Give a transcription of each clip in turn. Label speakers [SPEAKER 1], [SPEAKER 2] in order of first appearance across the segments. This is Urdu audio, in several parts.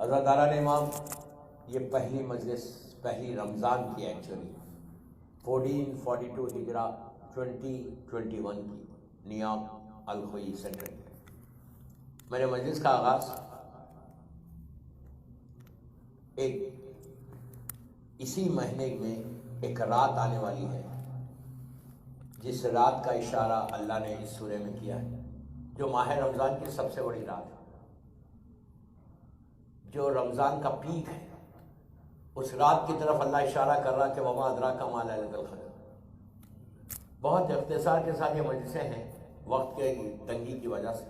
[SPEAKER 1] عزاداران امام، یہ پہلی مجلس پہلی رمضان کی ایکچولی 1442 ہجرہ 2021 کی نیام الخوئی سینٹر کی میں نے مجلس کا آغاز اسی مہینے میں ایک رات آنے والی ہے جس رات کا اشارہ اللہ نے اس سورے میں کیا ہے، جو ماہ رمضان کی سب سے بڑی رات ہے، جو رمضان کا پیک ہے۔ اس رات کی طرف اللہ اشارہ کر رہا کہ وما ادراک ما لیلۃ القدر۔ بہت اختصار کے ساتھ یہ مجلسیں ہیں وقت کے تنگی کی وجہ سے،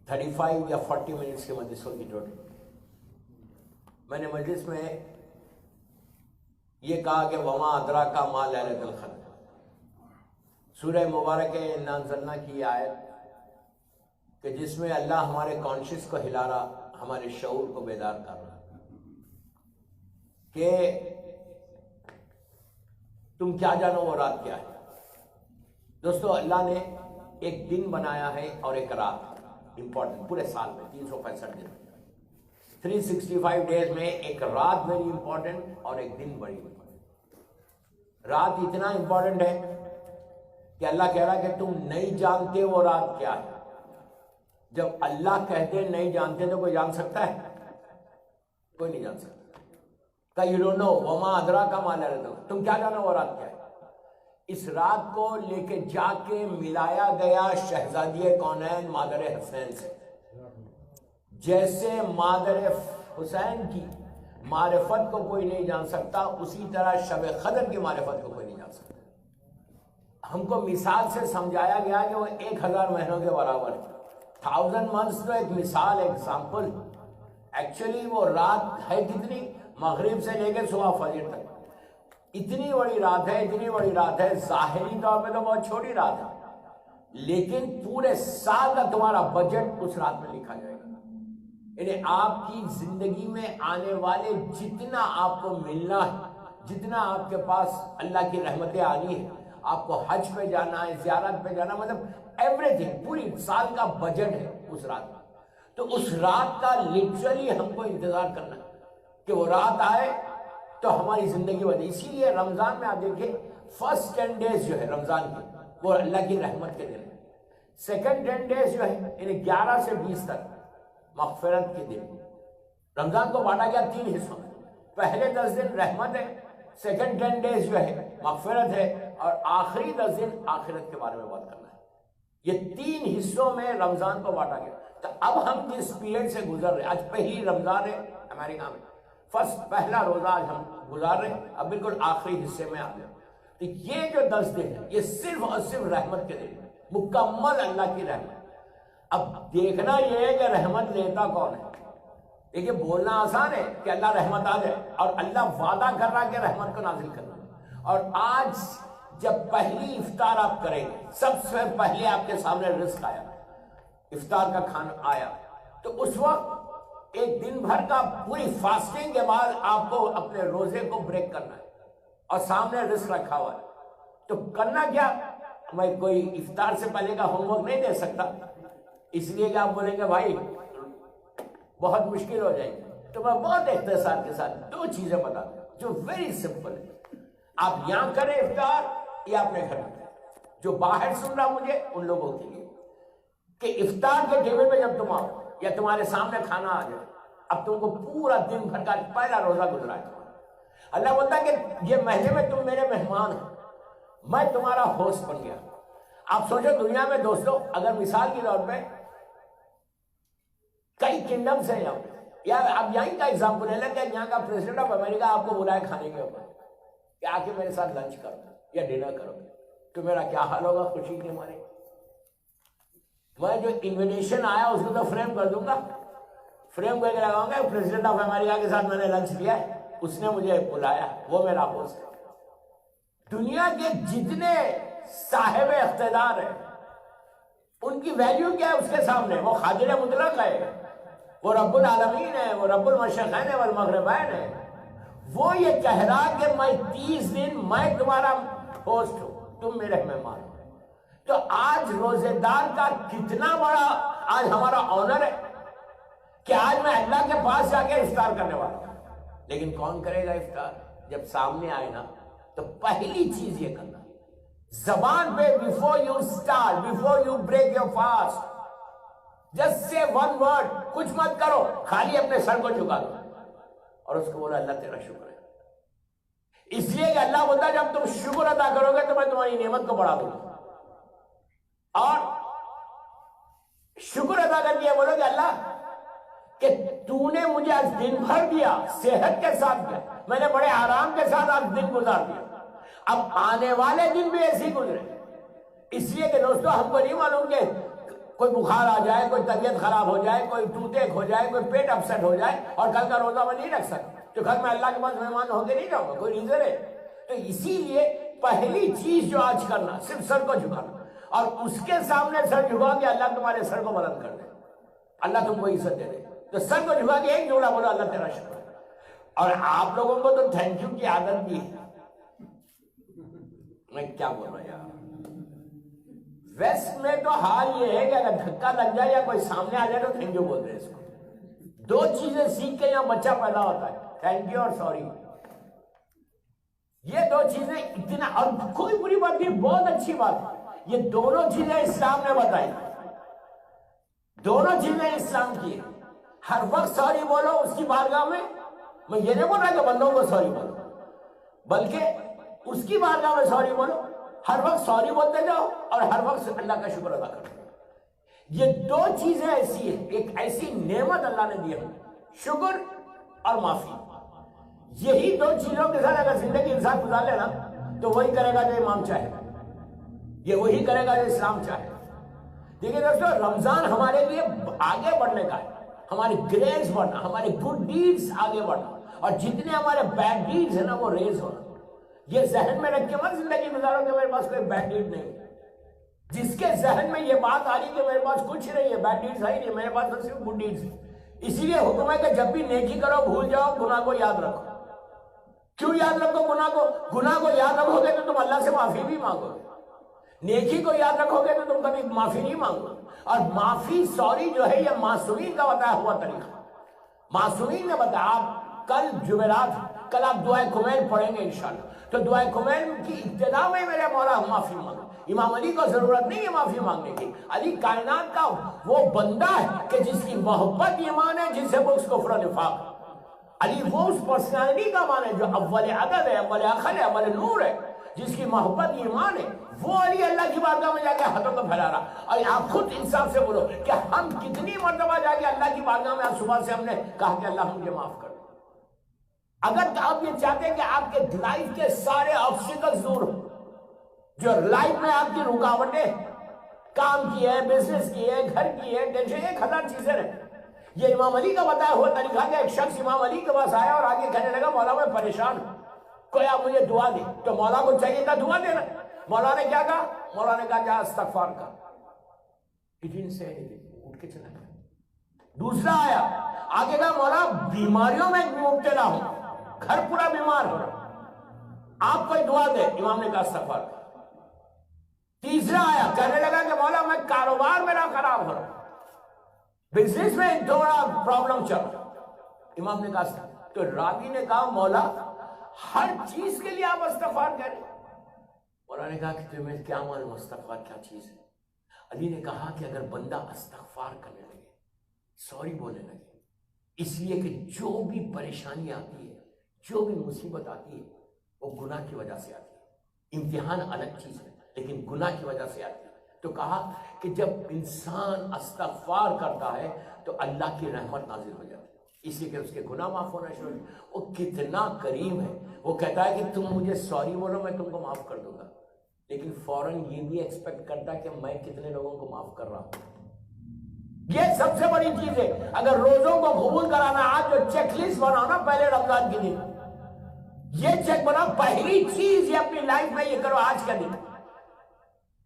[SPEAKER 1] 35 یا 40 منٹس کی مجلسوں کی ٹوٹل۔ میں نے مجلس میں یہ کہا کہ وما ادراک ما لیلۃ القدر، سورہ مبارک انا انزلنا کی آیت کہ جس میں اللہ ہمارے کانشیس کو ہلا رہا، ہمارے شعور کو بیدار کر رہا کہ تم کیا جانو وہ رات کیا ہے۔ دوستو، اللہ نے ایک دن بنایا ہے اور ایک رات، امپورٹنٹ، پورے سال میں 365 دن، 365 ڈیز میں ایک رات ویری امپورٹنٹ اور ایک دن بڑی امپورٹنٹ۔ رات اتنا امپورٹنٹ ہے کہ اللہ کہہ رہا کہ تم نہیں جانتے وہ رات کیا ہے۔ جب اللہ کہتے نہیں جانتے تو کوئی جان سکتا ہے؟ کوئی نہیں جان سکتا۔ کہ یو ڈونٹ نو وما ادراک ما لیلۃ القدر، تم کیا جانو وہ رات کیا ہے۔ اس رات کو لے کے جا کے ملایا گیا شہزادی کونین مادر حسین سے، جیسے مادر حسین کی معرفت کو کوئی نہیں جان سکتا، اسی طرح شب قدر کی معرفت کو کوئی نہیں جان سکتا۔ ہم کو مثال سے سمجھایا گیا کہ وہ 1000 مہینوں کے برابر ہے۔ 1000 منتھس تو ایک مثال، ایگزامپل۔ ایکچولی وہ رات ہے کتنی؟ مغرب سے لے کے صبح فجر تک، اتنی بڑی رات ہے، اتنی بڑی رات ہے۔ ظاہری طور پہ تو بہت چھوٹی رات ہے، لیکن پورے سال کا تمہارا بجٹ اس رات میں لکھا جائے گا۔ یعنی آپ کی زندگی میں آنے والے جتنا آپ کو ملنا ہے، جتنا آپ کے پاس اللہ کی رحمتیں آنی ہیں، آپ کو حج پہ جانا ہے، زیارت پہ جانا، مطلب ایوری تھنگ، پوری سال کا بجٹ ہے اس رات کا۔ تو اس رات کا لٹرلی ہم کو انتظار کرنا ہے کہ وہ رات آئے تو ہماری زندگی بدلے۔ اسی لیے رمضان میں آپ دیکھیں فرسٹ 10 ڈیز جو ہے رمضان کی، وہ اللہ کی رحمت کے دن ہے۔ سیکنڈ 10 ڈیز جو ہے یعنی 11 سے 20 تک مغفرت کے دن۔ رمضان کو بانٹا گیا 3 حصوں میں، پہلے 10 دن رحمت ہے، سیکنڈ 10 ڈیز جو ہے مغفرت ہے، اور آخری 10 دن آخرت کے بارے میں بات کرنا ہے۔ یہ 3 حصوں میں رمضان کو بانٹا گیا۔ تو اب ہم جس پیریڈ سے گزر رہے ہیں، آج پہلی رمضان ہے امریکہ میں، پہلا روزہ آج ہم گزار رہے ہیں، اب بالکل آخری حصے میں آ گئے۔ تو یہ جو 10 دن ہے یہ صرف اور صرف رحمت کے دن ہے، مکمل اللہ کی رحمت۔ اب دیکھنا یہ ہے کہ رحمت لیتا کون ہے۔ دیکھیے، بولنا آسان ہے کہ اللہ رحمت آ جائے، اور اللہ وعدہ کر رہا کہ رحمت کو نازل کرنا۔ اور آج جب پہلی افطار آپ کریں گے، سب سے پہلے آپ کے سامنے رزق آیا، افطار کا کھانا آیا، تو اس وقت ایک دن بھر کا پوری فاسٹنگ کے بعد آپ کو اپنے روزے کو بریک کرنا ہے، اور سامنے رزق رکھا ہوا ہے۔ تو کرنا کیا؟ میں کوئی افطار سے پہلے کا ہوم ورک نہیں دے سکتا، اس لیے کہ آپ بولیں گے بھائی بہت مشکل ہو جائے گی، تو میں بہت اختصار کے ساتھ 2 چیزیں بتا دوں جو ویری سمپل ہے۔ آپ یہاں کریں افطار یا اپنے گھر میں۔ جو باہر سن رہا مجھے، ان لوگوں کے لیے کہ افطار کے ٹیبل پہ جب تم آؤ یا تمہارے سامنے کھانا آ جائے، اب تم کو پورا دن بھر کا پہلا روزہ گزرا ہے۔ اللہ بولتا ہے کہ یہ مہینے میں تم میرے مہمان ہو، میں تمہارا ہوسٹ بن گیا۔ آپ سوچو دنیا میں دوستو، اگر مثال کے طور پہ کئی کنگڈمز ہیں یہاں، یا اب یہیں کا ایگزامپل ہے کہ یہاں کا پریزیڈنٹ آف امریکہ آپ کو بلائے کھانے کے اوپر کہ آ کے میرے ساتھ لنچ کرو یا ڈنر کرو، تو میرا کیا حال ہوگا خوشی کے مارے۔ میں جو انویٹیشن آیا اس کو تو فریم کر دوں گا، فریم کر کے لگاؤں گا، پریزیڈنٹ آف امریکہ کے ساتھ میں نے لنچ کیا ہے، اس نے مجھے بلایا، وہ میرا ہوسٹ ہے۔ دنیا کے جتنے صاحب اقتدار ہیں ان کی ویلیو کیا ہے اس کے سامنے؟ وہ خادر مطلق ہے، وہ رب العالمین ہے، وہ رب المشرقین والمغربین ہے۔ وہ یہ کہہ رہا کہ میں 30 دن میں تمہارا ہوسٹ ہوں، تم میرے مہمان ہو۔ تو آج روزے دار کا کتنا بڑا آج ہمارا آنر ہے کہ آج میں اللہ کے پاس جا کے افطار کرنے والا ہوں. لیکن کون کرے گا افطار؟ جب سامنے آئے نا تو پہلی چیز یہ کرنا زبان پہ before you start, before you break your fast, just say one word. کچھ مت کرو, خالی اپنے سر کو جھکا دو اور اس کو بولا اللہ تیرا شکر ہے. اس لیے کہ اللہ بولتا ہے جب تم شکر ادا کرو گے تو میں تمہاری نعمت کو بڑھا دوں گا. اور شکر ادا کر کے بولو کہ اللہ کہ تو نے مجھے آج دن بھر دیا, صحت کے ساتھ دیا, میں نے بڑے آرام کے ساتھ آج دن گزار دیا, اب آنے والے دن بھی ایسے ہی گزرے. اس لیے کہ دوستو ہم کو نہیں معلوم کہ کوئی بخار آ جائے, کوئی طبیعت خراب ہو جائے, کوئی ٹوٹ ایک ہو جائے, کوئی پیٹ اپسیٹ ہو جائے اور کل کا روزہ میں نہیں رکھ سکتا تو گھر میں اللہ کے پاس مہمان ہو کے نہیں جاؤں گا, کوئی ریزن ہے. تو اسی لیے پہلی چیز جو آج کرنا صرف سر کو جھکانا اور اس کے سامنے سر جھکا کہ اللہ تمہارے سر کو بلند کر دے, اللہ تم کو عزت دے دے. تو سر کو جھکا کے ایک جوڑا بولو اللہ تیرا شکر ہے. اور آپ لوگوں کو تو تھینک یو کی عادت بھی ہے. میں کیا بول رہا یار, ویسٹ میں تو حال یہ ہے کہ اگر دھکا لگ جائے یا کوئی سامنے آ جائے تو تھینک یو بول رہے ہیں اس کو. دو چیزیں سیکھ کے یہاں بچہ پیدا ہوتا ہے, تھینک یو اور سوری. یہ دو چیزیں اتنا, اور کوئی بری بات نہیں, بہت اچھی بات ہے. یہ دونوں چیزیں اسلام نے بتائی, دونوں چیزیں اسلام کی. ہر وقت سوری بولو اس کی بارگاہ میں. میں یہ نہیں بول رہا کہ بندوں کو سوری بولو, بلکہ اس کی بارگاہ میں سوری بولو. ہر وقت سوری بولتے جاؤ اور ہر وقت اللہ کا شکر ادا کرو. یہ دو چیزیں ایسی ہیں, ایک ایسی نعمت اللہ نے دی ہے, شکر اور معافی. یہی دو چیزوں کے ساتھ اگر زندگی انسان گزار لے نا تو وہی کرے گا جو امام چاہے, یہ وہی کرے گا جو اسلام چاہے. دیکھیے دوستو, رمضان ہمارے لیے آگے بڑھنے کا ہے, ہماری گریس بڑھنا, ہمارے گڈ ڈیڈز آگے بڑھنا, اور جتنے ہمارے بیڈ ڈیڈز ہیں نا وہ ریز ہونا. یہ ذہن میں رکھ کے مت زندگی گزارو کہ میرے پاس کوئی بیڈ ڈیڈ نہیں. جس کے ذہن میں یہ بات آ رہی کہ میرے پاس کچھ نہیں ہے, بیڈ ڈیڈز ہے نہیں, میرے پاس تو صرف گڈ ڈیڈز. اسی لیے حکم ہے کہ جب بھی نیکی کرو بھول جاؤ, گناہ کو یاد رکھو. کیوں یاد رکھو گناہ کو؟ گناہ کو یاد رکھو گے تو تم اللہ سے معافی بھی مانگو گے. نیکی کو یاد رکھو گے تو تم کبھی معافی نہیں مانگو. اور معافی سوری جو ہے یہ معصومین کا بتایا ہوا طریقہ. معصومین نے بتایا, آپ کل جمعرات, کل آپ دعائے کمیل پڑھیں گے انشاءاللہ, تو دعائے کمیل کی ابتدا میں میرے مولا معافی مانگا. امام علی کو ضرورت نہیں ہے معافی مانگنے کی. علی کائنات کا وہ بندہ ہے کہ جس کی محبت ایمان ہے, جس سے بغض کفر و نفاق. علی وہ اس پرسنالٹی کا مان ہے جو اول عدد ہے, اول آخر ہے, اول نور ہے, جس کی محبت ایمان ہے. وہ علی اللہ کی بارگاہ میں جا کے ہاتھوں کو پھیلا رہا. اور آپ خود انصاف سے بولو کہ ہم کتنی مرتبہ جا کے اللہ کی بارگاہ میں, آج صبح سے ہم نے کہا کہ اللہ مجھے معاف کر. اگر آپ یہ چاہتے ہیں کہ آپ کے لائف کے سارے آبسٹیکلز دور ہوں, جو لائف میں آپ کی رکاوٹیں, کام کی ہے, بزنس کی ہے, گھر کی ہے, ٹینشن, 1000 چیزیں رہیں, یہ امام علی کا بتایا ہوا طریقہ ہے. ایک شخص امام علی کے پاس آیا اور آگے کہنے لگا مولا میں پریشان ہوں, کوئی آپ مجھے دعا دے. تو مولا کو چاہیے تھا دعا دینا. مولا نے کیا کہا؟ مولا نے کہا جا استغفار کر. اٹھ کے چلا گیا. دوسرا آیا, آگے کہا مولا بیماریوں میں مبتلا ہوں, گھر پورا بیمار ہو رہا, آپ کوئی دعا دے. امام نے کہا استغفار کر. تیسرا آیا, کہنے لگا کہ مولا میں کاروبار میرا خراب ہو رہا, بزنس میں تھوڑا پرابلم چل رہا. امام نے کہا, تو راوی نے کہا مولا ہر چیز کے لیے آپ استغفار کریں. مولا نے کہا کہ تمہیں کیا معلوم استغفار کیا چیز ہے؟ علی نے کہا کہ اگر بندہ استغفار کرنے لگے, سوری بولنے لگے, اس لیے کہ جو بھی پریشانی آتی ہے, جو بھی مصیبت آتی ہے وہ گناہ کی وجہ سے آتی ہے. امتحان الگ چیز ہے لیکن گناہ کی وجہ سے آتی ہے. تو کہا کہ جب انسان استغفار کرتا ہے تو اللہ کی رحمت نازل ہو جاتی ہے, اسی کہ اس کے گناہ معاف ہونا شروع. وہ کتنا کریم ہے, وہ کہتا ہے کہ تم مجھے سوری بولو میں تم کو معاف کر دوں گا, لیکن فوراً یہ بھی ایکسپیکٹ کرتا ہے کہ میں کتنے لوگوں کو معاف کر رہا ہوں. یہ سب سے بڑی چیز ہے. اگر روزوں کو قبول کرانا, آج جو چیک لسٹ بناؤ نا پہلے رمضان کے دن, یہ چیک بناؤ, پہلی چیز یہ اپنی لائف میں یہ کرو آج کا دن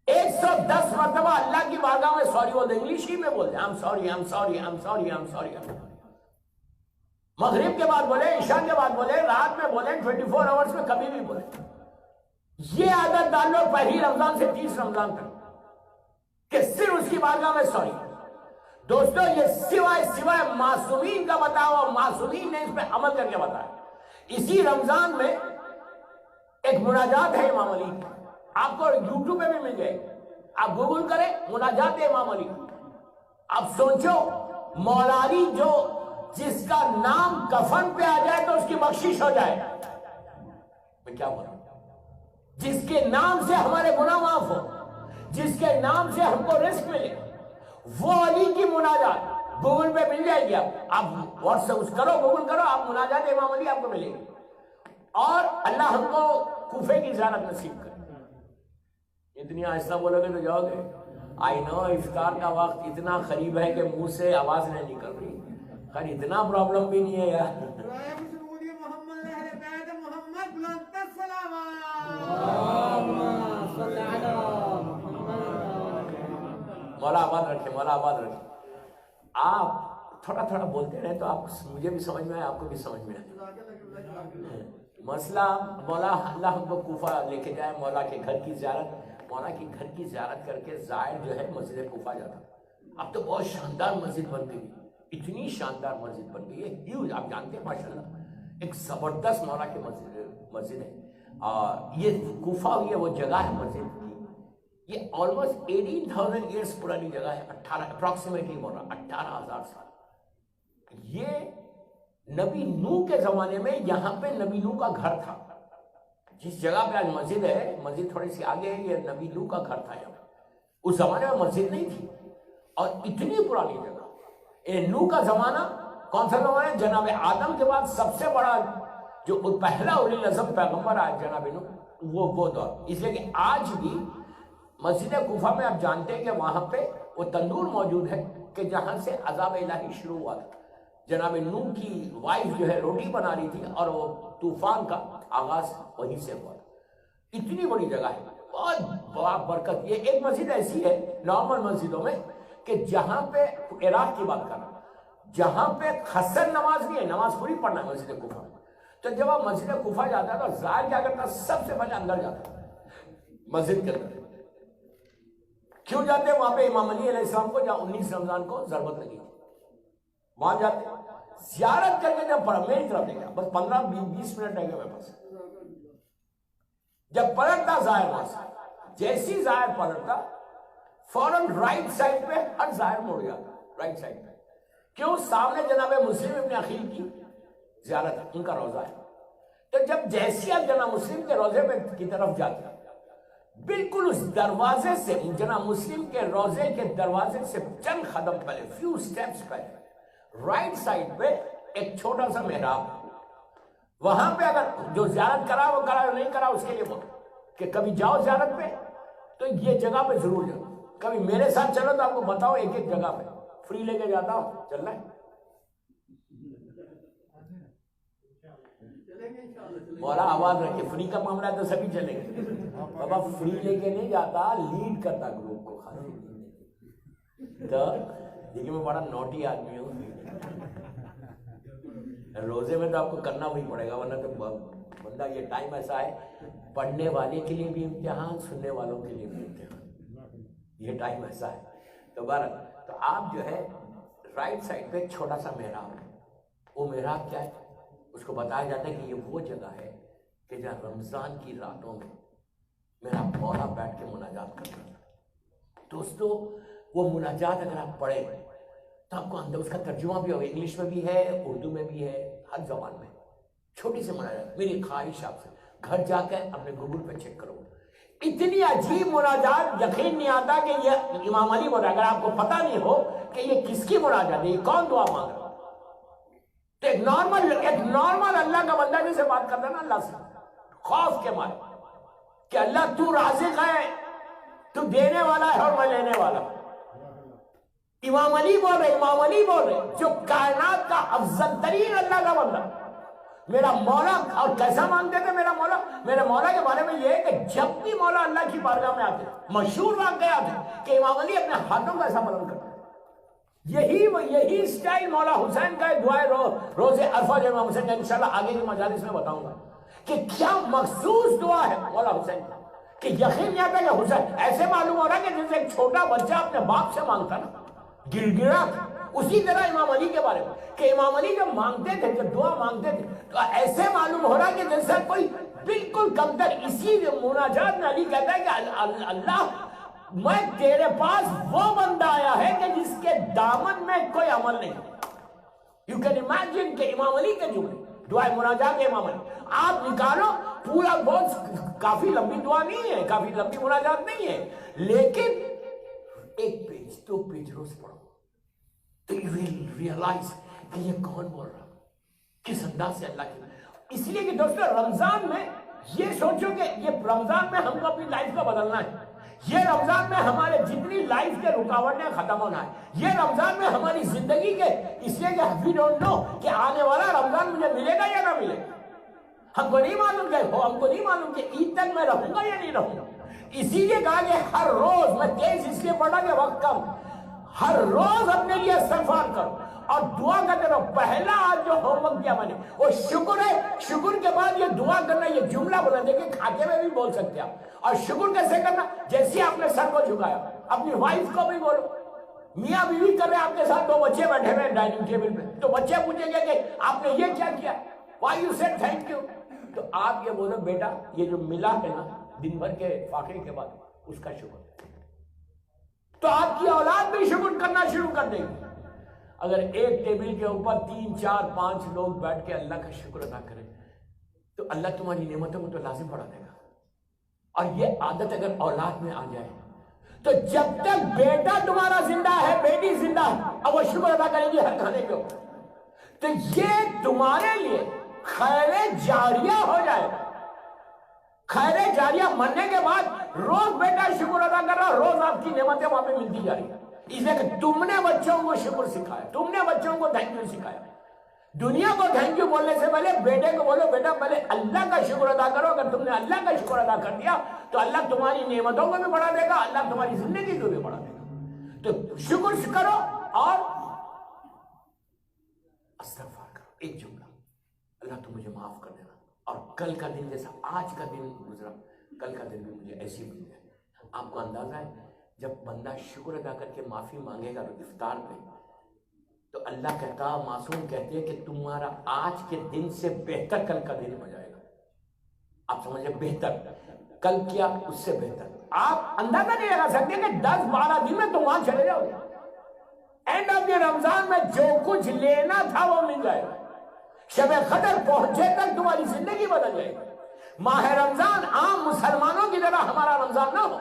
[SPEAKER 1] 110 مرتبہ اللہ کی بارگاہ میں سوری بول دیں. انگلش ہی میں بول دیں, I'm sorry, I'm sorry, I'm sorry, I'm sorry. مغرب کے بعد بولے, عشاء کے بعد بولے, رات میں بولے, 24 آورز میں کبھی بھی بولے. یہ عادت ڈال لو پہلی رمضان سے 30 رمضان تک کہ صرف اس کی بارگاہ میں سوری. دوستو یہ سوائے معصومین کا بتاؤ، معصومین نے اس پہ عمل کر کے بتایا. اسی رمضان میں ایک مناجات ہے امام علی، آپ کو یوٹیوب پہ بھی مل جائے، آپ گوگل کریں مناجات امام علی. اب سوچو مولا علی جو جس کا نام کفن پہ آ جائے تو اس کی بخشش ہو جائے، میں کیا بولوں، جس کے نام سے ہمارے گناہ معاف ہو، جس کے نام سے ہم کو رزق ملے، وہ علی کی مناجات گوگل پہ مل جائے گی. آپ واٹس ایپ کرو، گوگل کرو، آپ مناجات امام علی آپ کو ملے گی. اور اللہ ہم کو کوفے کی زیارت نصیب کرے. اتنی آہستہ بولو گے تو جاؤ گے. آئی نو افطار کا وقت اتنا قریب ہے کہ منہ سے آواز نہیں نکل رہی، خیر اتنا پرابلم بھی نہیں ہے یار. مولا آباد رکھے، مولا آباد رکھے. آپ تھوڑا تھوڑا بولتے رہے تو آپ مجھے بھی سمجھ میں آئے، آپ کو بھی سمجھ میں آئے. مسئلہ مولا اللہ ہم کو کوفہ لے کے جائے، مولا کے گھر کی زیارت، مولا کے گھر کی زیارت کر کے زائر جو ہے مسجد کوفہ جاتا. اب تو بہت شاندار مسجد بن گئی، اتنی شاندار مسجد بن گئی ہے، ہیوج. آپ جانتے ہیں ماشاءاللہ ایک زبردست مولا کی مسجد ہے. اور یہ کوفہ یہ وہ جگہ ہے مسجد کی، یہ آلموسٹ 18,000 ایئرس پرانی جگہ ہے. 18 بول رہا 18,000 سال. یہ نبی نوح کے زمانے میں یہاں پہ نبی نوح کا گھر تھا. جس جگہ پہ آج مسجد ہے، مسجد تھوڑی سی آگے ہے، یہ نبی نوح کا گھر تھا. یہاں اس زمانے میں مسجد نہیں تھی، اور اتنی پرانی جگہ. نوح کا زمانہ کون سا زمانہ ہے؟ جناب آدم کے بعد سب سے بڑا جو پہلا اولی العزم پیغمبر آیا جناب نوح، وہ دور. اس لیے کہ آج بھی مسجد کوفہ میں آپ جانتے ہیں کہ وہاں پہ وہ تندور موجود ہے کہ جہاں سے عذاب الہی شروع ہوا تھا. جناب نوح کی وائف جو ہے روٹی بنا رہی تھی اور وہ طوفان کا آغاز وہیں سے ہوا. اتنی بڑی جگہ ہے، بہت بڑا برکت. یہ ایک مسجد ایسی ہے نارمل مسجدوں میں کہ جہاں پہ عراق کی بات کرنا، جہاں پہ خصر نماز نہیں ہے، نماز پوری پڑھنا ہے مسجد کوفہ میں. تو جب آپ مسجد کوفہ جاتا ہے تو زائر کیا کرتا، سب سے پہلے اندر جاتا مسجد کے اندر. کیوں جاتے ہیں وہاں پہ؟ امام علی علیہ السلام کو جہاں 19 رمضان کو ضربت لگی تھی، وہاں جاتے ہیں زیارت کر کے. جب پڑھا میری طرف دیکھا، بس 15-20 منٹ رہ گئے میرے پاس. جب پلٹتا زائر وہاں سے، جیسی زائر پلٹتا فوراً رائٹ سائڈ پہ ہر زائر مڑ جاتا. رائٹ سائڈ پہ کیوں؟ سامنے جناب مسلم ابن عقیل کی زیارت ہے، ان کا روزہ ہے. تو جب جیسی آپ جناب مسلم کے روزے کی طرف جاتے ہیں، بالکل اس دروازے سے، جناب مسلم کے روزے کے دروازے سے چند قدم پہلے، فیو سٹیپس پہلے، رائٹ سائڈ پہ ایک چھوٹا سا محراب. وہاں پہ اگر جو زیارت کرا وہ کرا، نہیں کرا اس کے لیے بولو کہ کبھی جاؤ زیارت پہ تو یہ جگہ پہ ضرور جاؤ. کبھی میرے ساتھ چلو تو آپ کو بتاؤ ایک ایک جگہ پہ فری لے کے جاتا ہوں. چلنا ہے؟ مولا آواز رکھے. فری کا معاملہ ہے تو سبھی چلیں گے. بابا فری لے کے نہیں جاتا، لیڈ کرتا گروپ کو. تو دیکھیں میں بڑا نوٹی آدمی ہوں. روزے میں تو آپ کو کرنا وہی پڑے گا، ورنہ تو بندہ یہ ٹائم ایسا ہے پڑھنے والے کے لیے بھی امتحان، سننے والوں کے لیے بھی امتحان. یہ ٹائم ایسا ہے. تو بہرحال تو آپ جو ہے رائٹ سائڈ پہ چھوٹا سا محراب ہے. وہ محراب کیا ہے؟ اس کو بتایا جاتا ہے کہ یہ وہ جگہ ہے کہ جہاں رمضان کی راتوں میں میرا مولا بیٹھ کے مناجات کرتا ہے. دوستو وہ مناجات اگر آپ پڑھیں تو آپ کو اندر اس کا ترجمہ بھی ہوگا، انگلش میں بھی ہے، اردو میں بھی ہے، ہر زبان میں. چھوٹی سی مناجات. میری خواہش آپ سے گھر جا کے اپنے گوگل پہ چیک کرو. اتنی عجیب مناجات، یقین نہیں آتا کہ یہ امام علی بول رہا ہے. اگر آپ کو پتہ نہیں ہو کہ یہ کس کی مناجات ہے، یہ کون دعا مانگ رہا ہے، تو ایک نارمل اللہ کا بندہ جیسے بات کرتا ہے نا اللہ سے خوف کے مارے کہ اللہ تو رازق ہے، تو دینے والا ہے اور میں لینے والا. امام علی بول رہے جو کائنات کا افضل ترین اللہ کا بندہ، میرا مولا. اور کیسا مانگتے تھے میرا مولا کے بارے میں یہ ہے کہ جب بھی مولا اللہ کی بارگاہ میں آتے، مشہور واقعات ہے کہ امام علی اپنے ہاتھوں کو ایسا بلند کرتے. یہی سٹائل مولا حسین کا ہے. دعائے روز عرفہ جو امام حسین کا انشاءاللہ آگے کی مجالس میں بتاؤں گا کہ کیا مخصوص دعا ہے مولا حسین کا، کہ یقین نہیں آتا کہ حسین ایسے معلوم ہو رہا ہے کہ جیسے ایک چھوٹا بچہ اپنے باپ سے مانگتا نا. گر گرا تھا. اسی طرح امام علی کے بارے میں کہ امام علی جب مانگتے تھے، جب دعا مانگتے تھے تو ایسے معلوم ہو رہا کہ جیسا کوئی بالکل کمتر. اسی مناجات میں علی کہتا ہے کہ اللہ میں تیرے پاس وہ بندہ آیا ہے کہ جس کے دامن میں کوئی عمل نہیں. یو کین امیجن کہ امام علی کے جملے دعائے مناجات امام علی آپ نکالو پورا، بہت کافی لمبی دعا نہیں ہے، کافی لمبی مناجات نہیں ہے، لیکن ایک پیج 2 پیج روز پڑھو تو یو ول ریئلائز کہ یہ کون بول رہا، کس انداز سے اللہ کی. اس لیے کہ دوستو رمضان میں یہ سوچو کہ یہ رمضان میں ہم کو اپنی لائف کو بدلنا ہے، یہ رمضان میں ہمارے جتنی لائف کے رکاوٹیں ختم ہونا ہے، یہ رمضان میں ہماری زندگی کے، اس لیے کہ we don't know کہ آنے والا رمضان مجھے ملے گا یا نہ ملے گا. ہم کو نہیں معلوم کہ ہم کو نہیں معلوم کہ عید تک میں رہوں گا یا نہیں رہوں گا. اسی لیے کہا کہ ہر روز، میں تیز اس لیے پڑھا کہ وقت کم، ہر روز اپنے لیے استغفار کرو اور دعا کرتے رہو. پہلا آج جو ہوم ورک دیا میں نے وہ شکر ہے. شکر کے بعد یہ دعا کرنا، یہ جملہ بولا، دیکھیں کھاتے میں بھی بول سکتے آپ. اور شکر کیسے کرنا؟ جیسے آپ نے سر کو جھکایا، اپنی وائف کو بھی بولو. میاں بیوی کر رہے ہیں آپ کے ساتھ، 2 بچے بیٹھے ہوئے ڈائننگ ٹیبل پہ، تو بچے پوچھیں گے کہ آپ نے یہ کیا کیا، why you said thank you. تو آپ یہ بولو بیٹا یہ جو ملا ہے نا دن بھر کے فاقے کے بعد، اس کا شکر. تو آپ کی اولاد بھی شکر کرنا شروع کر دے گی. اگر ایک ٹیبل کے اوپر 3 4 5 لوگ بیٹھ کے اللہ کا شکر ادا کریں تو اللہ تمہاری نعمتوں کو تو لازم بڑھا دے گا. اور یہ عادت اگر اولاد میں آ جائے تو جب تک بیٹا تمہارا زندہ ہے، بیٹی زندہ ہے، اب وہ شکر ادا کریں گی ہر کھانے کے اوپر، تو یہ تمہارے لیے خیر جاریہ ہو جائے گا. خیر جاریہ مرنے کے بعد روز بیٹا شکر ادا کر رہا، روز آپ کی نعمتیں وہاں پہ ملتی جا رہی ہیں. اس لیے کہ تم نے بچوں کو شکر سکھایا، تم نے بچوں کو تھینک یو سکھایا. دنیا کو تھینک یو بولنے سے پہلے بیٹے کو بولو بیٹا پہلے اللہ کا شکر ادا کرو. اگر تم نے اللہ کا شکر ادا کر دیا تو اللہ تمہاری نعمتوں کو بھی بڑھا دے گا، اللہ تمہاری زندگی کو بھی بڑھا دے گا. تو شکر کرو اور استغفار کرو. ایک جملہ، اللہ تو مجھے معاف کر دینا، اور کل کا دن جیسا آج کا دن گزرا، کل کا دن بھی مجھے ایسی مل جائے. آپ کو اندازہ ہے جب بندہ شکر ادا کر کے معافی مانگے گا افطار پہ تو اللہ کہتا، معصوم کہتے ہیں کہ تمہارا آج کے دن سے بہتر کل کا دن ہو جائے گا. آپ سمجھے بہتر، کل کیا اس سے بہتر. آپ اندازہ نہیں لگا سکتے کہ 10-12 دن میں تم وہاں چلے جاؤ گے. اینڈ آف دی رمضان میں جو کچھ لینا تھا وہ مل جائے گا. شب قدر پہنچے تک تمہاری زندگی بدل جائے گی. ماہ رمضان عام مسلمانوں کی طرح ہمارا رمضان نہ ہو.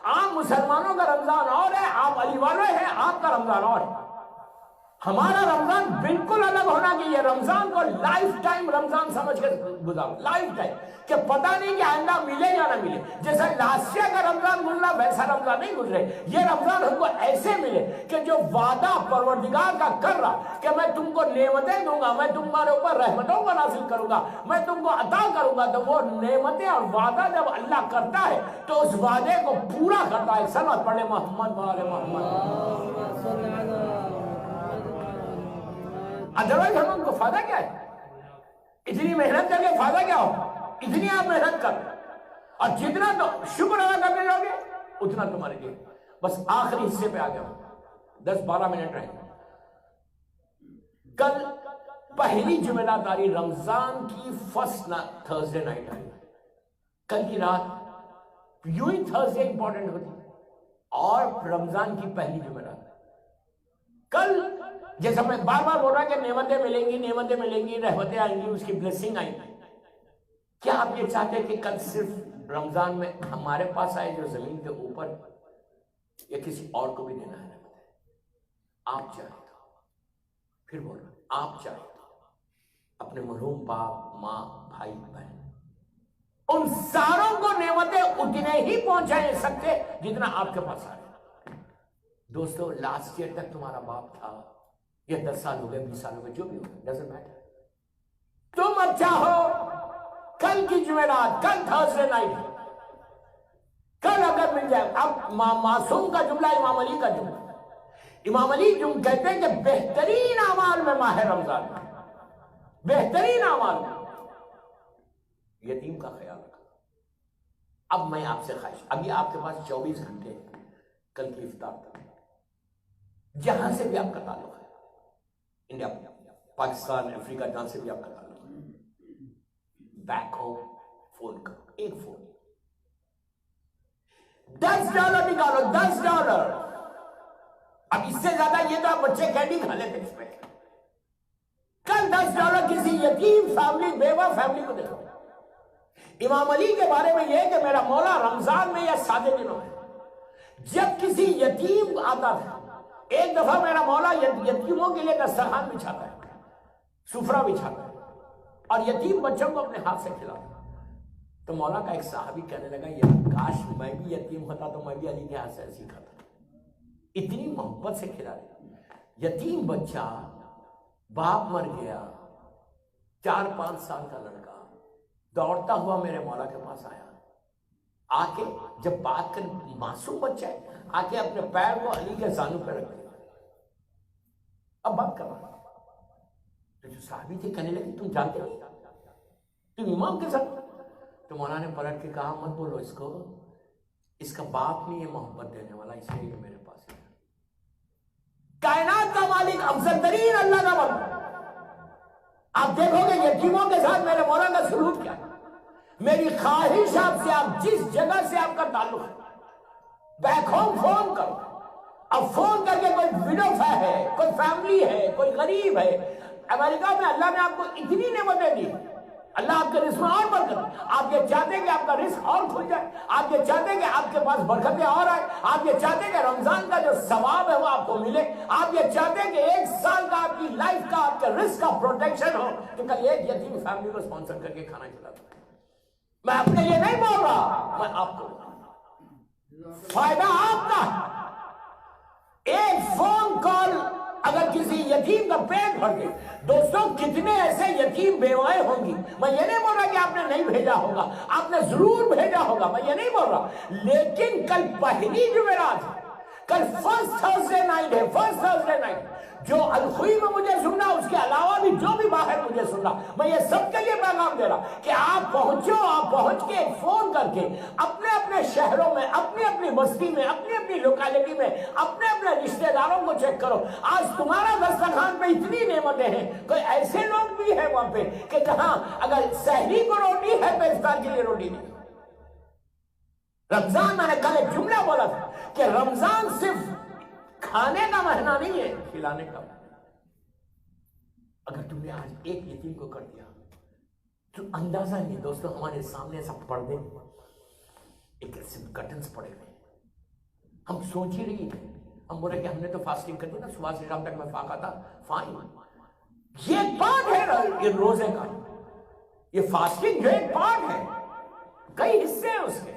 [SPEAKER 1] عام مسلمانوں کا رمضان اور ہے، آپ علی والے ہیں، آپ کا رمضان اور ہے. ہمارا رمضان بالکل الگ ہونا چاہیے. رمضان کو لائف ٹائم رمضان سمجھ کے گزارو، لائف ٹائم، کہ پتہ نہیں کہ آئندہ ملے یا نہ ملے. جیسا لاسٹ ایئر کا رمضان گزرا ویسا رمضان نہیں گزرے. یہ رمضان ہم کو ایسے ملے کہ جو وعدہ پروردگار کا کر رہا کہ میں تم کو نعمتیں دوں گا، میں تمہارے اوپر رحمتوں کو نازل کروں گا، میں تم کو عطا کروں گا، تو وہ نعمتیں اور وعدہ جب اللہ کرتا ہے تو اس وعدے کو پورا کرتا ہے. صلوات پڑھے محمد وعلى محمد. ادروائز ہم کو فائدہ کیا ہے؟ اتنی محنت کر کے فائدہ کیا ہو؟ اتنی آپ محنت کر اور جتنا تو شکر ادا کرنے جاؤ گے اتنا تمہارے لیے. بس آخری حصے پہ آ گیا ہوں، 10-12 منٹ رہیں گے. کل پہلی جمعرات آ رہی، رمضان کی فرسٹ تھرسڈے نائٹ آئی. کل کی رات یوں ہی تھرسڈے امپورٹنٹ ہوتی اور رمضان کی پہلی جمعرات. کل جیسا میں بار بار بول رہا کہ نعمتیں ملیں گی، نعمتیں ملیں گی، رحمتیں آئیں گی، اس کی بلیسنگ آئیں گی. کیا آپ یہ چاہتے کہ کل صرف رمضان میں ہمارے پاس آئے جو زمین کے اوپر، یا کسی اور کو بھی دینا ہے؟ آپ چاہے تو، پھر بول رہا آپ چاہے تو اپنے مرحوم باپ، ماں، بھائی، بہن، ان ساروں کو نعمتیں اتنے ہی پہنچا سکتے جتنا آپ کے پاس آئے. دوستو لاسٹ ایئر تک تمہارا باپ تھا، یہ 10 سال ہو گئے، 20 سال ہو گئے، جو بھی ہو گئے، ڈزنٹ میٹر. تم اب چاہو کل کی جمعرات، کل تھرسڈے نائٹ، کل اگر مل جائے. اب معصوم کا جملہ، امام علی کا جملہ. امام علی کہتے ہیں کہ بہترین اعمال میں ماہ رمضان، بہترین اعمال میں یتیم کا خیال رکھا. اب میں آپ سے خواہش، ابھی آپ کے پاس 24 گھنٹے کل کی افطار تک، جہاں سے بھی آپ کا تعلق ہے، انڈیا، پاکستان، افریقہ، جہاں سے بھی آپ کا تعلق ہے، بیک ہوم فون کرو، ایک فون، $10 نکالو، $10۔ اب اس سے زیادہ یہ تو آپ بچے کینڈی کھا لیتے اس میں، کل $10 کسی یتیم فیملی، بیوہ فیملی کو دے دو۔ امام علی کے بارے میں یہ کہ میرا مولا رمضان میں یا سادے دنوں میں جب کسی یتیم آتا تھا، ایک دفعہ میرا مولا یتیموں کے لیے دسترخوان بچھاتا ہے، سفرہ بچھاتا ہے، اور یتیم بچوں کو اپنے ہاتھ سے کھلاتا ہے۔ تو مولا کا ایک صحابی کہنے لگا، یہ کاش میں بھی یتیم ہوتا تو میں بھی علی کے ہاتھ سے ایسے کھاتا، اتنی محبت سے کھلا رہے۔ یتیم بچہ، باپ مر گیا، 4-5 سال کا لڑکا دوڑتا ہوا میرے مولا کے پاس آیا، آ کے جب بات کر، معصوم بچہ ہے، آ کے اپنے پیر کو علی کے زانو پہ رکھ دیا، اب بات کرنا۔ تو جو صحابی تھے کہنے لگے، تم جانتے نہیں، تم امام کے ساتھ؟ تو مولا نے پلٹ کے کہا، مت بولو اس کو، اس کا باپ نہیں ہے محبت دینے والا، اس لیے میرے پاس ہے۔ کائنات کا مالک، افضل ترین اللہ کا بندہ، آپ دیکھو گے یتیموں کے ساتھ میرے مولا کا سلوک کیا ہے۔ میری خواہش آپ سے، آپ جس جگہ سے آپ کا تعلق ہے، بیک ہوم فون کرو۔ اب فون کر کے کوئی وڈو ہے، کوئی فیملی ہے، کوئی غریب ہے، امریکہ میں اللہ نے آپ کو اتنی نعمتیں دی، اللہ آپ کے رزق میں اور برکت، آپ یہ چاہتے ہیں کہ آپ کا رزق اور کھل جائے، آپ یہ چاہتے ہیں کہ آپ کے پاس برکتیں اور آئے، آپ یہ چاہتے ہیں کہ رمضان کا جو ثواب ہے وہ آپ کو ملے، آپ یہ چاہتے ہیں کہ 1 سال کا آپ کی لائف کا، آپ کے رزق کا پروٹیکشن ہو، تو کل ایک یتیم فیملی کو اسپانسر کر کے کھانا کھلاتا ہے۔ میں اپنے لیے نہیں بول رہا، میں آپ کو، فائدہ آپ کا۔ ایک فون کال اگر کسی یتیم کا پیٹ بھر دے، دوستوں کتنے ایسے یتیم بیوائیں ہوں گی، میں یہ نہیں بول رہا کہ آپ نے نہیں بھیجا ہوگا، آپ نے ضرور بھیجا ہوگا، میں یہ نہیں بول رہا، لیکن کل پہلی جمعرات ہے، کل فرسٹ تھرسڈے نائٹ ہے، فرسٹ تھرسڈے نائٹ، جو الخوئی میں مجھے سننا، اس کے علاوہ بھی جو بھی باہر مجھے سننا، میں یہ سب کے لیے پیغام دے رہا کہ آپ پہنچو، آپ پہنچ کے ایک فون کر کے اپنے اپنے شہروں میں، اپنی اپنی بستی میں، اپنی اپنی لوکیلٹی میں اپنے اپنے رشتہ داروں کو چیک کرو۔ آج تمہارا دسترخوان پہ اتنی نعمتیں ہیں، کوئی ایسے لوگ بھی ہیں وہاں پہ کہ جہاں اگر سحری کو روٹی ہے تو افطار کے لیے روٹی نہیں۔ رمضان، میں نے کل ایک جملہ بولا تھا کہ رمضان صرف کھانے کا مہینہ نہیں ہے، کھلانے کا۔ اگر تم نے آج ایک یتیم کو کر دیا تو اندازہ نہیں دوستوں، ہمارے سامنے سب پردے ایک ایسے کرٹنز پڑے ہوئے، ہم سوچ ہی رہی ہیں، ہم بولے کہ ہم نے تو فاسٹنگ کر دی نا، صبح سے شام تک میں فاقہ تھا، فائن، یہ ایک پارٹ ہے یہ روزے کا، یہ فاسٹنگ جو ایک پارٹ ہے، کئی حصے ہیں اس کے۔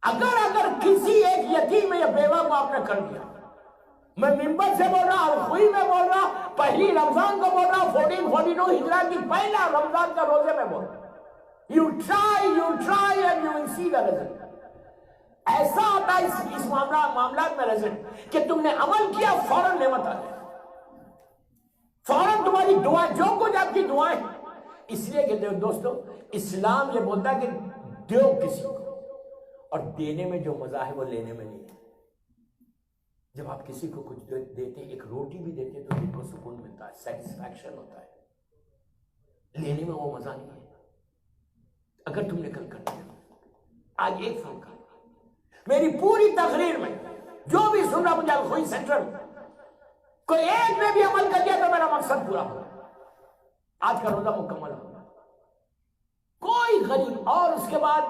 [SPEAKER 1] اگر کسی ایک یتیم یا بیوہ کو آپ نے کر دیا، میں ممبر سے بول رہا، الخوئی میں بول رہا، پہلی رمضان کو بول رہا، 1442 ہجرہ کی پہلا رمضان کا روزے میں بول رہا، you try and you will see the result۔ ایسا آتا ہے اس معاملات میں رزلٹ کہ تم نے عمل کیا، فوراً نعمت آ جائے، فوراً تمہاری دعا، جو کچھ آپ کی دعائیں، اس لیے کہ دوستو اسلام یہ بولتا ہے کہ دو کسی کو، اور دینے میں جو مزہ ہے وہ لینے میں نہیں ہے۔ جب آپ کسی کو کچھ دیتے، ایک روٹی بھی دیتے تو دل کو سکون ملتا ہے، سیٹسفیکشن ہوتا ہے، لینے میں وہ مزہ نہیں ہے۔ اگر تم نے کل کر دیا، آج ایک فون کر، میری پوری تقریر میں جو بھی سن رہا مجھے الخوئی سینٹر میں، کوئی ایک نے بھی عمل کر دیا تو میرا مقصد پورا ہوگا، آج کا روزہ مکمل ہوگا۔ کوئی غریب، اور اس کے بعد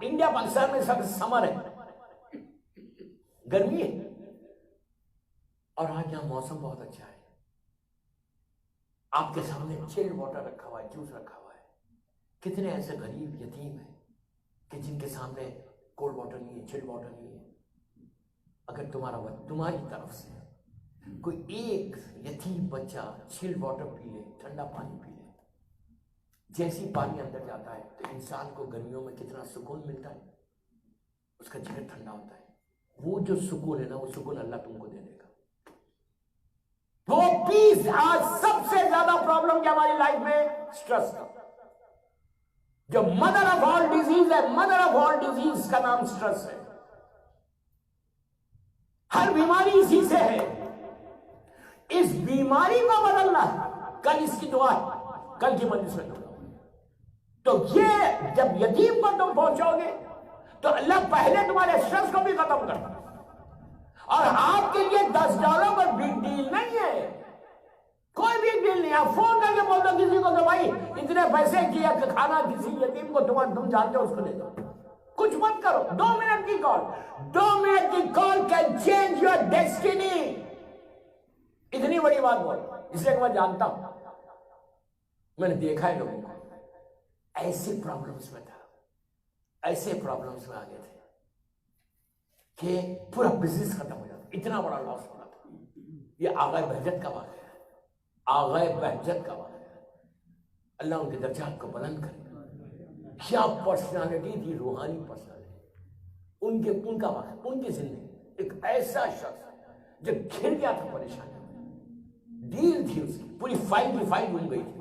[SPEAKER 1] انڈیا پاکستان میں سب سمر ہے، گرمی ہے، اور آج یہاں موسم بہت اچھا ہے، آپ کے سامنے چلڈ واٹر رکھا ہوا ہے، جوس رکھا ہوا ہے۔ کتنے ایسے غریب یتیم ہیں کہ جن کے سامنے کولڈ واٹر نہیں ہے، چلڈ واٹر نہیں ہے۔ اگر تمہاری طرف سے کوئی ایک یتیم بچہ چلڈ واٹر پی لے، ٹھنڈا پانی پی لے، جیسی پانی اندر جاتا ہے تو انسان کو گرمیوں میں کتنا سکون ملتا ہے، اس کا جگر ٹھنڈا ہوتا ہے۔ وہ جو سکون ہے نا، وہ سکون اللہ تم کو دے دے گا۔ وہ پیس، آج سب سے زیادہ پرابلم کیا ہماری لائف میں، سٹریس کا، جو مدر آف آل ڈیزیز ہے، مدر آف آل ڈیزیز کا نام سٹریس ہے۔ ہر بیماری اسی سے ہے. اس بیماری کو بدلنا ہے. کل اس کی دعا ہے, کل کی مجلس میں دعا. تو یہ جب یتیم کو تم پہنچو گے تو اللہ پہلے تمہارے اسٹریس کو بھی ختم کرتا ہے. اور آپ کے لیے $10 پر بگ ڈیل نہیں ہے, کوئی بھی ڈیل نہیں. آپ فون کر کے بول دو کسی کو کہ بھائی اتنے پیسے کیا کہ کھانا کسی یتیم کو تم جانتے ہو اس کو دے دو. کچھ مت کرو. 2 منٹ کی کال, 2 منٹ کی کال کین چینج یور ڈیسٹینی. اتنی بڑی بات بول, اس لیے کہ میں جانتا ہوں, میں نے دیکھا ہے لوگوں کو ایسے پرابلمس میں تھا, ایسے پرابلمس میں آگے تھے کہ پورا بزنس ختم ہو جاتا, اتنا بڑا لاس ہو رہا تھا. یہ آغا بہجت کا واقعہ ہے, آغا بہجت کا واقعہ ہے. اللہ ان کے درجات کو بلند کرے. کیا پرسنالٹی تھی, روحانی پرسنالٹی. ان کا واقعہ, ان کی زندگی ایک ایسا شخص جو گھر گیا تھا پریشانی میں, ڈیل تھی اس کی پوری فائل کی فائل ڈھونڈ گئی تھی.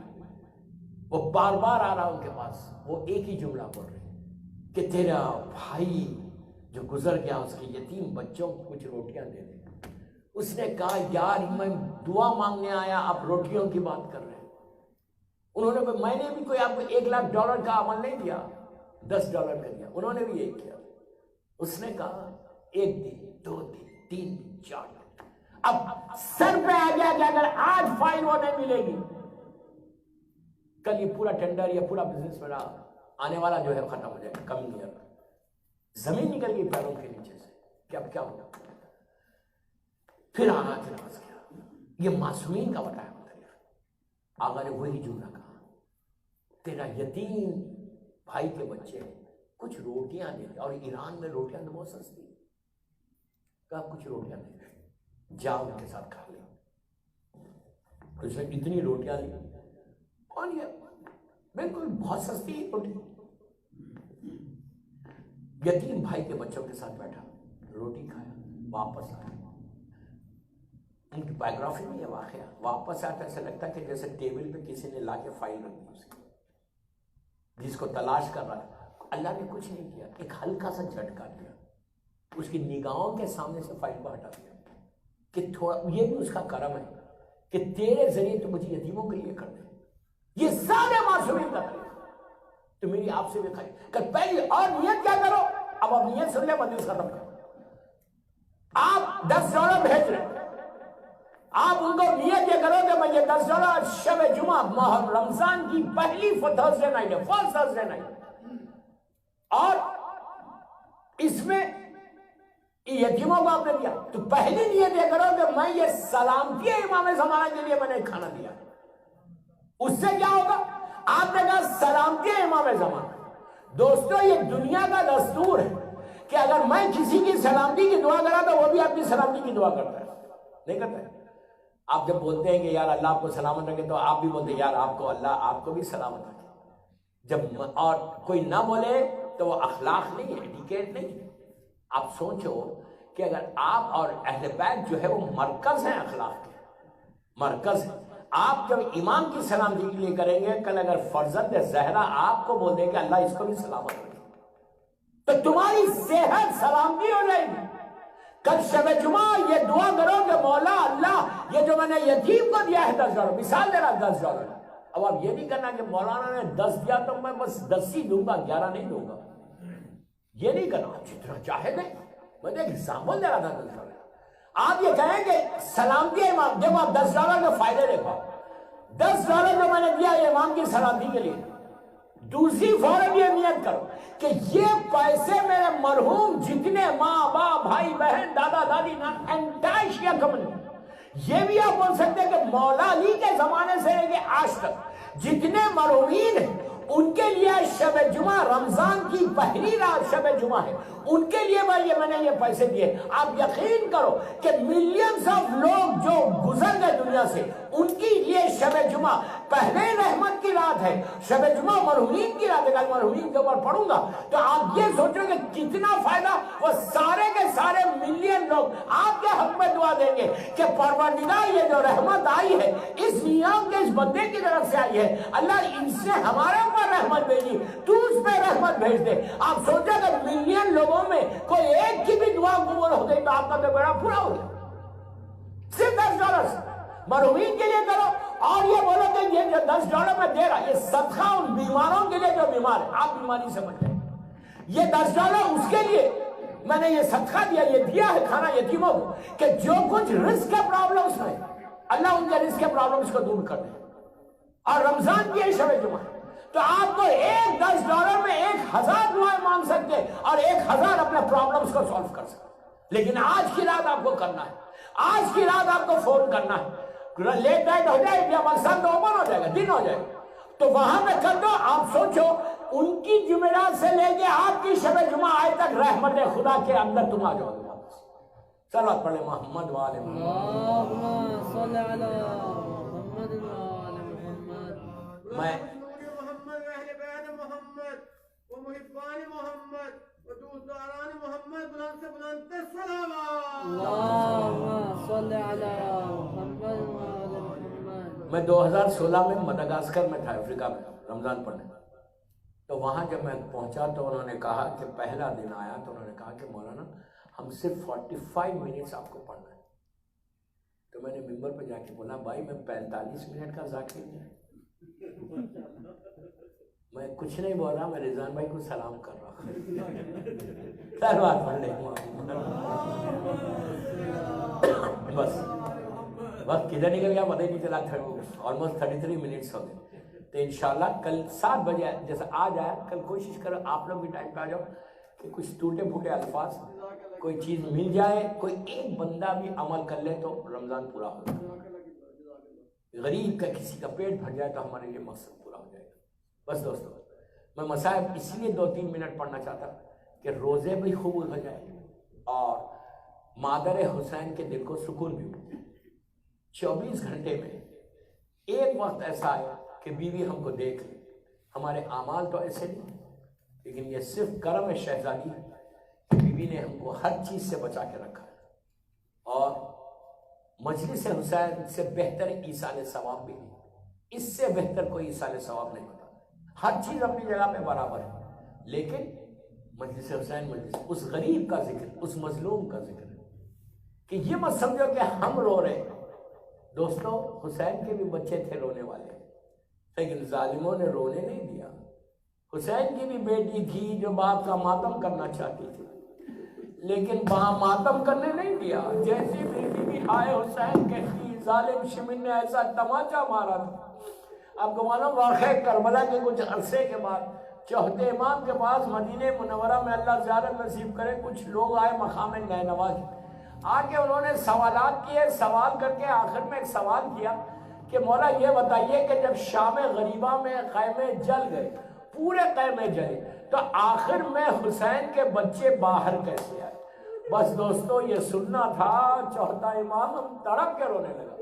[SPEAKER 1] وہ بار بار آ رہا ان کے پاس, وہ ایک ہی جملہ بول رہے کہ تیرا بھائی جو گزر گیا اس کے یتیم بچوں کو کچھ روٹیاں دے دے. اس نے کہا یار میں دعا مانگنے آیا, آپ روٹیوں کی بات کر رہے ہیں. انہوں نے میں نے بھی کوئی آپ کو $1 لاکھ کا عمل نہیں دیا, $10 کا دیا. انہوں نے بھی ایک کیا. اس نے کہا 1 دن 2 دن 3 دن 4 دن. اب سر پہ آ گیا کہ اگر آج فائل وہ نہیں ملے گی, کل یہ پورا ٹینڈر یا پورا بزنس میرا آنے والا جو ہے ختم ہو جائے گا. کم نہیں ہے, زمین نکل گئی پیروں کے نیچے سے کہ اب کیا ہوگا. پھر آغا کے پاس گیا, یہ معصومین کا بتایا مختلف. آغا نے وہی جملہ کہا, تیرا یتیم بھائی کے بچے کچھ روٹیاں دے دے. اور ایران میں روٹیاں تو بہت سستی, کہا کچھ روٹیاں دے دے, جاؤ ان کے ساتھ کھا لے. اس نے اتنی روٹیاں لی, اور یہ بالکل بہت سستی روٹی. یتیم بھائی کے بچوں کے ساتھ بیٹھا, روٹی کھایا, واپس آیا. ان کی بایوگرافی میں یہ واقعہ, واپس آتا ایسا لگتا کہ جیسے ٹیبل پہ کسی نے لا کے فائل رکھ دی اس کی, جس کو تلاش کر رہا تھا. اللہ نے کچھ نہیں کیا, ایک ہلکا سا جھٹکا دیا, اس کی نگاہوں کے سامنے سے فائل کو ہٹا دیا کہ تھوڑا, یہ بھی اس کا کرم ہے کہ تیرے ذریعے تو مجھے یتیموں کے لیے کر دے. یہ سارے معصومین کا طریقہ تو میری آپ سے بھی کھائی کہ پہلی اور نیت کیا کرو. اب آپ نیت سن لیں, مجلس ختم کرو. آپ $10 بھیج رہے, آپ ان کو نیت یہ کرو کہ میں یہ $10 شب جمعہ ماہ رمضان کی پہلی تھرسڈے نائٹ ہے, فرسٹ تھرسڈے نائٹ, اور اس میں یتیموں کو آپ نے دیا. تو پہلی نیت یہ کرو کہ میں یہ سلامتی امام زمانہ کے لیے میں نے کھانا دیا. اس سے کیا ہوگا؟ آپ نے کہا سلامتی امام زمانہ. دوستو یہ دنیا کا دستور ہے کہ اگر میں کسی کی سلامتی کی دعا کرا تو وہ بھی آپ کی سلامتی کی دعا کرتا ہے, نہیں کرتا ہے؟ آپ جب بولتے ہیں کہ یار اللہ آپ کو سلامت رکھے تو آپ بھی بولتے ہیں یار آپ کو اللہ آپ کو بھی سلامت رکھے. جب اور کوئی نہ بولے تو وہ اخلاق نہیں ہے, ایٹیکیٹ نہیں ہے. آپ سوچو کہ اگر آپ اور اہل بیت جو ہے وہ مرکز ہیں, اخلاق کے مرکز ہیں. آپ جب امام کی سلامتی کے لیے کریں گے, کل اگر فرزند زہرا آپ کو بول دے کہ اللہ اس کو بھی سلامت رکھے تو تمہاری صحت سلامتی ہو جائے گی. کل شب جمعہ یہ دعا کرو کہ مولا اللہ یہ جو میں نے یتیم کو دیا ہے $10, مثال دے رہا $10. اب آپ یہ نہیں کرنا کہ مولانا نے 10 دیا تو میں بس 10 ہی دوں گا, 11 نہیں دوں گا. یہ نہیں کرنا, آپ جتنا چاہے دیں. میں نے ایک ایگزامپل دے رہا تھا $10. آپ یہ کہیں کہ سلامتی امام, جب آپ $10 کے فائدے دیکھو, $10 جو میں نے دیا ہے امام کی سلامتی کے لیے, دوسری فوراً یہ نیت کرو کہ یہ پیسے میرے مرحوم جتنے ماں باپ بھائی بہن دادا دادی انٹائر شیعہ کمیونٹی, یہ بھی آپ بول سکتے ہیں کہ مولا علی کے زمانے سے لے کے آج تک جتنے مرحومین ہیں ان کے لیے شب جمعہ رمضان کی پہلی رات شب جمعہ ہے, ان کے لیے میں نے یہ پیسے دیے. آپ یقین کرو کہ ملینز آف لوگ جو گزر گئے دنیا سے, ان کے لیے شب جمعہ پہلے رحمت کی رات ہے، شب جمعہ مرحومین کی رات ہے. کل مرحومین کے اوپر پڑھوں گا تو آپ یہ سوچو کہ کتنا فائدہ. وہ سارے کے سارے ملین لوگ آپ کے حق میں دعا دیں گے کہ پروردگار یہ جو رحمت آئی ہے اس نیام کے اس بندے کی طرف سے آئی ہے، اللہ ان سے ہمارے اوپر رحمت بھیجی، تو اس پہ رحمت بھیج دے. آپ سوچیں کہ ملین لوگوں میں کوئی ایک کی بھی دعا قبول ہو گئی تو آپ کا تو بیڑا پورا ہو گیا. صرف $10 مرحومین کے لیے کرو اور یہ بولو کہ یہ جو $10 میں دے رہا، یہ صدقہ ان بیماروں کے لیے جو بیمار ہے. آپ بیماری سمجھ لیں، یہ $10 اس کے لیے میں نے یہ صدقہ دیا، یہ دیا ہے کھانا یتیموں کو کہ جو کچھ رزق کے پرابلمز میں اللہ ان کے رزق کے پرابلمز کو دور کر دے. اور رمضان کی ہے شب جمعہ، تو آپ کو ایک $10 میں 1000 دعائیں مانگ سکتے اور 1000 اپنے پرابلمز کو سولف کر سکتے. لیکن آج کی رات آپ کو کرنا ہے، آج کی رات آپ کو فون کرنا ہے. لیٹ نائٹ ہو جائے یا مقصد تو اوپن ہو جائے گا، دن ہو جائے گا تو وہاں میں کر دو. آپ سوچو ان کی جمعرات سے لے کے آپ کی شب جمعہ آئے تک رحمت خدا کے اندر تم آ جاؤ گے. صلوات پڑھیں محمد وآل محمد.
[SPEAKER 2] اللہم صل علی محمد وآل محمد.
[SPEAKER 1] میں
[SPEAKER 3] محمد اہل بیت محمد و محبان محمد و دوستداران محمد بلند سے بلند صلوات.
[SPEAKER 2] اللہم صل علی محمد وآل محمد.
[SPEAKER 1] میں 2016 میں مڈغاسکر میں تھا، افریقہ میں، رمضان پڑھنے. تو وہاں جب میں پہنچا تو انہوں نے کہا کہ پہلا دن آیا تو انہوں نے کہا کہ مولانا ہم صرف 45 منٹس آپ کو پڑھنا ہے. تو میں نے ممبر پہ جا کے بولا بھائی میں 45 منٹ کا ذاکر نہیں، میں کچھ نہیں بول رہا، میں رضوان بھائی کو سلام کر رہا ہوں. سلوات پڑھ لیں. بس وقت کدھر نکل گیا پتہ ہی نہیں چلا. آلموسٹ 33 منٹس ہو گئے. تو انشاءاللہ کل 7 بجے جیسے آج آیا، کل کوشش کرو آپ لوگ بھی ٹائم پہ آ جاؤ کہ کچھ ٹوٹے پھوٹے الفاظ کوئی چیز مل جائے، کوئی ایک بندہ بھی عمل کر لے تو رمضان پورا ہو جائے. غریب کا کسی کا پیٹ بھر جائے تو ہمارے لیے مقصد پورا ہو جائے گا. بس دوستو میں مصائب اس لیے 2-3 منٹ پڑھنا چاہتا کہ روزے بھی قبول ہو جائے اور مادر حسین کے دل کو سکون بھی مل جائے. 24 گھنٹے میں ایک وقت ایسا آیا کہ بیوی ہم کو دیکھ لے. ہمارے اعمال تو ایسے نہیں، لیکن یہ صرف کرم شہزادی ہے کہ بیوی نے ہم کو ہر چیز سے بچا کے رکھا ہے. اور مجلس حسین سے بہتر ایصال ثواب بھی نہیں، اس سے بہتر کوئی ایصال ثواب نہیں ہوتا. ہر چیز اپنی جگہ پہ برابر ہے، لیکن مجلس حسین اس غریب کا ذکر، اس مظلوم کا ذکر ہے. کہ یہ مت سمجھو کہ ہم رو رہے ہیں. دوستو حسین کے بھی بچے تھے رونے والے، لیکن ظالموں نے رونے نہیں دیا. حسین کی بھی بیٹی تھی جو باپ کا ماتم کرنا چاہتی تھی، لیکن وہاں ماتم کرنے نہیں دیا. جیسی بیٹی بھی ہائے حسین کہتی، ظالم شمن نے ایسا تماچا مارا تھا. آپ کو معلوم واقعہ کربلا کے کچھ عرصے کے بعد چوتھے امام کے پاس مدینہ منورہ میں اللہ زیارت نصیب کرے کچھ لوگ آئے مقام نینوا کے. آ کے انہوں نے سوالات کیے، سوال کر کے آخر میں ایک سوال کیا کہ مولا یہ بتائیے کہ جب شام غریبہ میں خیمے جل گئے، پورے خیمے جلے، تو آخر میں حسین کے بچے باہر کیسے آئے؟ بس دوستو یہ سننا تھا. چوتھا امام ہم تڑپ کے رونے لگا.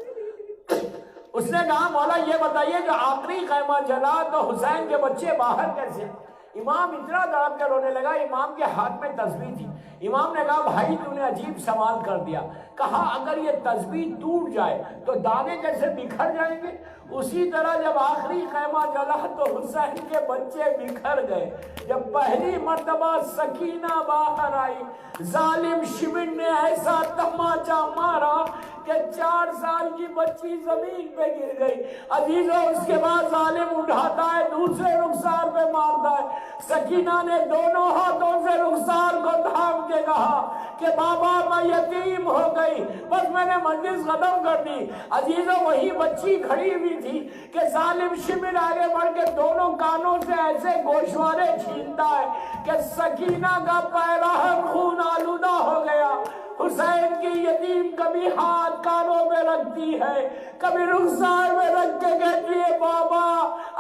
[SPEAKER 1] اس نے کہا مولا یہ بتائیے کہ آخری خیمہ جلا تو حسین کے بچے باہر کیسے آئے؟ امام اتنا تڑپ کے رونے لگا. امام کے ہاتھ میں تسبیح تھی. امام نے کہا بھائی تو نے عجیب سوال کر دیا. کہا اگر یہ تسبیح ٹوٹ جائے تو دانے کیسے بکھر جائیں گے؟ اسی طرح جب آخری خیمہ جلا تو حسین کے بچے بکھر گئے. جب پہلی مرتبہ سکینہ باہر آئی، ظالم شمن نے ایسا تماچا مارا کہ 4 سال کی بچی زمین پہ گر گئی. عزیزوں اس کے بعد ظالم اٹھاتا ہے، دوسرے رخسار پہ مارتا ہے. سکینہ نے دونوں ہاتھوں سے رخسار کو تھام کے کہا کہ بابا میں یتیم ہو گئی، بس میں نے مجلس ختم کر دی. عزیزوں وہی بچی کھڑی ہوئی تھی کہ ظالم شمن آگے بڑھ کے دونوں کانوں سے ایسے گوشوارے چھینتا ہے کہ سکینہ کا پیراہن خون آلودہ ہو گیا. حسین کی یتیم کبھی ہاتھ کانوں میں رکھتی ہے، کبھی رخسار میں رکھ کے کہتی ہے بابا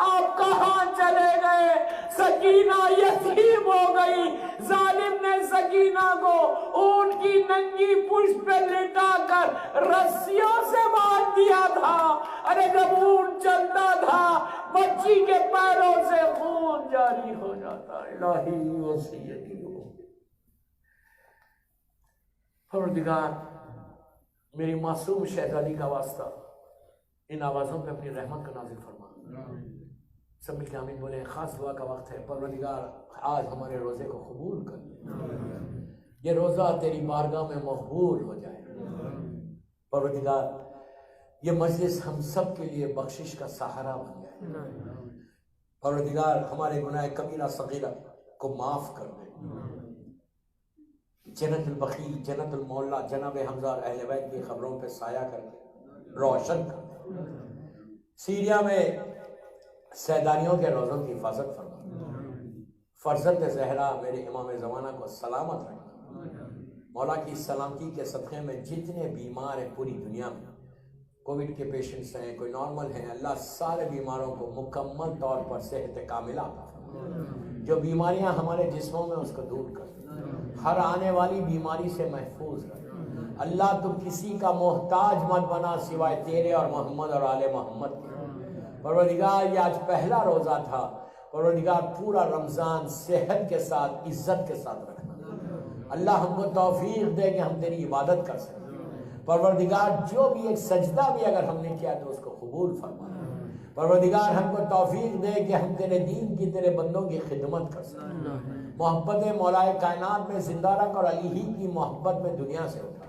[SPEAKER 1] آپ کہاں چلے گئے؟ سکینہ یتیم ہو گئی. ظالم نے سکینہ کو اونٹ کی ننگی پشت پہ لٹا کر رسیوں سے مار دیا تھا. ارے جب اونٹ چلتا تھا بچی کے پیروں سے خون جاری ہو جاتا. الہی وسیعتی ہو. پروردگار میری معصوم شہزادی کا واسطہ ان آوازوں پہ اپنی رحمت کا نازل فرما. سب مل کے آمین بولے. خاص دعا کا وقت ہے. پروردگار آج ہمارے روزے کو قبول کر. یہ روزہ تیری بارگاہ میں مقبول ہو جائے. پروردگار یہ مجلس ہم سب کے لیے بخشش کا سہارا بن جائے. پروردگار ہمارے گناہ کبیرہ صغیرہ کو معاف کر دے. جنت البقیع، جنت المعلی، جناب حمزہ اور اہل بیت کی خبروں پہ سایہ کر کے روشن کر دے. سیریا میں سیدانیوں کے روزوں کی حفاظت فرما. فرزند زہرا میرے امام زمانہ کو سلامت رکھنا. مولا کی سلامتی کے صدقے میں جتنے بیمار ہیں پوری دنیا میں، کووڈ کے پیشنٹس ہیں، کوئی نارمل ہیں، اللہ سارے بیماروں کو مکمل طور پر صحت کاملہ عطا فرما. جو بیماریاں ہمارے جسموں میں اس کو دور کر. ہر آنے والی بیماری سے محفوظ رکھ. اللہ تو کسی کا محتاج مت بنا سوائے تیرے اور محمد اور آل محمد کے. پروردگار یہ آج پہلا روزہ تھا. پروردگار پورا رمضان صحت کے ساتھ عزت کے ساتھ رکھنا. اللہ ہم کو توفیق دے کہ ہم تیری عبادت کر سکیں. پروردگار جو بھی ایک سجدہ بھی اگر ہم نے کیا تو اس کو قبول فرما. پروردگار ہم کو توفیق دے کہ ہم تیرے دین کی، تیرے بندوں کی خدمت کر سکیں. محبت مولائے کائنات میں زندہ رکھ اور علی ہی کی محبت میں دنیا سے اٹھا.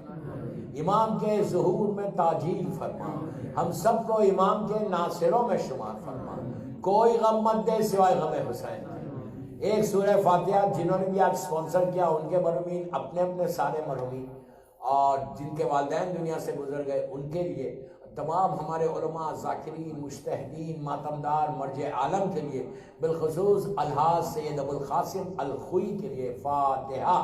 [SPEAKER 1] امام کے ظہور میں تاجیل فرما. ہم سب کو امام کے ناصروں میں شمار فرما. کوئی غم مت دے سوائے غم حسین. ایک سورہ فاتحہ جنہوں نے بھی آج سپانسر کیا ان کے مرحومین، اپنے اپنے سارے مرحومین، اور جن کے والدین دنیا سے گزر گئے ان کے لیے، تمام ہمارے علماء، ذاکرین، مجتہدین، ماتمدار، مرجع عالم کے لیے، بالخصوص الحاج سید ابو القاسم الخوئی کے لیے. فاتحہ.